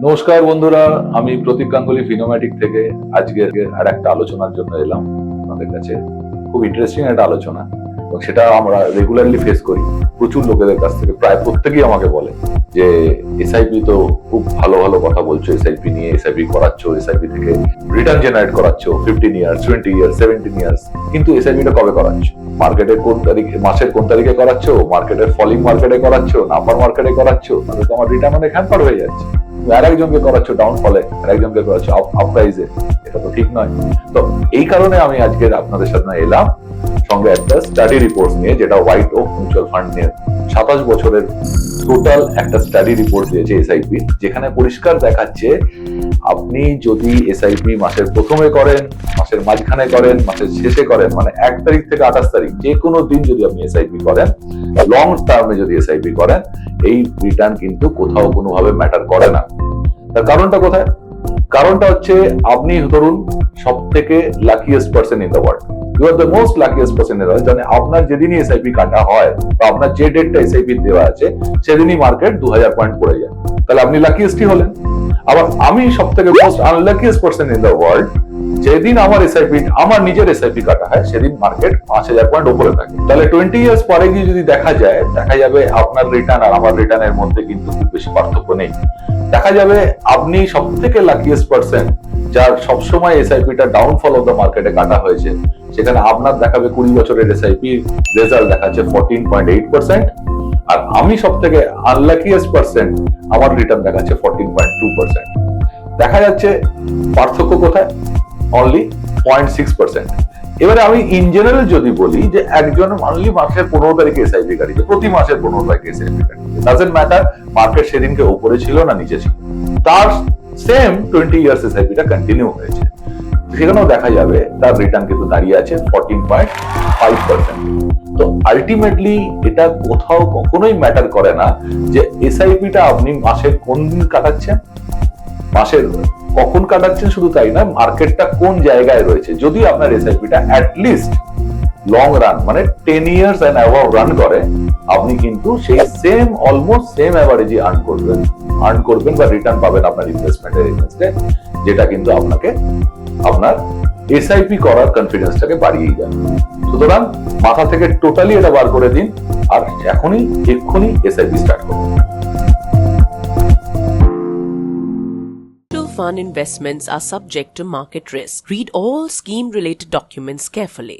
নমস্কার বন্ধুরা, আমি প্রতীক গাঙ্গুলি ফিনোম্যাটিক থেকে আজকে আর একটা আলোচনার জন্য এলাম আপনাদের কাছে। খুব ইন্টারেস্টিং একটা আলোচনা, এবং সেটা আমরা রেগুলারলি ফেস করি। প্রচুর লোকেদের কাছ থেকে প্রায় প্রত্যেকেই আমাকে বলে যে এসআইপি তো খুব ভালো ভালো কথা বলছো, এসআইপি নিয়ে, এসআইপি করাচ্ছ, এসআইপি থেকে রিটার্ন জেনারেট করাচ্ছ 15 ইয়ার্স, 20 ইয়ার্স, 17 ইয়ার্স, কিন্তু এসআইপিটা কবে করাচ্ছ? মার্কেটের কোন তারিখে, মাসের কোন তারিখে করাচ্ছ? মার্কেটের ফলিং মার্কেটে করাচ্ছ না আপার মার্কেটে করাচ্ছ? তাহলে তো আমার রিটার্ন অনেক হ্যাম্পার হয়ে যাচ্ছে। আর একজনকে করাচ্ছ ডাউন ফলে, আর একজনকে করাচ্ছ আপ প্রাইজে। এটা তো ঠিক নয়। তো এই কারণে আমি আজকে আপনাদের সামনে এলাম সঙ্গে একটা স্টাডি রিপোর্ট নিয়ে, যেটা হোয়াইট ওক মিউচুয়াল ফান্ড নিয়ে 27 বছরের টোটাল একটা স্টাডি রিপোর্ট দিয়েছে এসআইপি, যেখানে পরিষ্কার দেখাচ্ছে আপনি যদি এসআইপি মাসের প্রথমে করেন, মাসের মাঝখানে করেন, মাসের শেষে করেন, মানে 1 তারিখ থেকে 28 তারিখ যে কোনো দিন যদি আপনি এসআইপি করেন, লং টার্মে যদি এসআইপি করেন, এই রিটার্ন কিন্তু কোথাও কোনোভাবে ম্যাটার করে না। তার কারণটা কোথায়? কারণটা হচ্ছে আপনি ধরুন সব থেকে luckiest person in the world, you are the most luckiest person in the world. মানে আপনার যেদিনই এসআইপি কাটা হয় বা আপনার যে ডেটটা এসআইপি দেওয়া আছে সেদিনই মার্কেট 2000 পয়েন্ট পড়ে যায়, তাহলে আপনি লাকিয়েস্টই হলেন। আবার আমি সব থেকে most unluckiest person in the world, যেদিন আমার এসআইপি, আমার নিজের এসআইপি কাটা হয়, সেদিন মার্কেট 5000 পয়েন্ট উপরে থাকে। তাহলে 20 ইয়ার্স পরে গিয়ে যদি দেখা যাবে আপনার রিটার্ন আর আমার রিটার্নের মধ্যে কিন্তু খুব বেশি পার্থক্য নেই। দেখা যাবে আপনি সব থেকে লাকিয়েস্ট পার্সন, যার সবসময় এসআইপিটা ডাউনফল অফ দ্য মার্কেটে কাটা হয়েছে, সেখানে আপনার দেখাবে 20 বছরের এসআইপি রেজাল্ট দেখাচ্ছে 14.8%, আর আমি সব থেকে আনলাকিয়েস্ট পার্সন, আমার রিটার্ন দেখাচ্ছে 14.2%। দেখা যাচ্ছে পার্থক্য কোথায়? অনলি 0.6%। এবারে আমি ইন জেনারেল যদি বলি যে একজন অনলি মাসের 15 তারিখে এসআইপি কাটিয়েছে, প্রতি মাসের 15 তারিখে এসআইপি কাটিয়েছে, ডাজন্ট ম্যাটার মার্কেট সেদিনকে উপরে ছিল না নিচে ছিল, তার সেম 20 ইয়ার্স এসআইপিটা কন্টিনিউ হয়েছে, সেখানেও দেখা যাবে তার রিটার্ন কিন্তু দাঁড়িয়ে আছে 14.5%। তো আলটিমেটলি এটা কোথাও কখনোই ম্যাটার করে না যে এসআইপিটা আপনি মাসের কোন দিন কাটাচ্ছেন, মাসের কখন কাটাচ্ছেন, শুধু তাই না, মার্কেটটা কোন জায়গায় রয়েছে। যদি আপনার এসআইপিটা অ্যাটলিস্ট লং রান মানে 10 ইয়ার্স এন্ড অ্যাবভ রান করে, আপনি কিন্তু সেই সেম অলমোস্ট সেম অ্যাভারেজে আর্ন করবেন বা রিটার্ন পাবেন আপনার ইনভেস্টমেন্টের এগেইনস্টে, যেটা কিন্তু আপনাকে আপনার এসআইপি করার কনফিডেন্সটাকে বাড়িয়ে যাবে। সুতরাং মাথা থেকে টোটালি এটা বার করে দিন, আর এক্ষুনি এসআইপি স্টার্ট করুন। Fund investments are subject to market risk. Read all scheme-related documents carefully.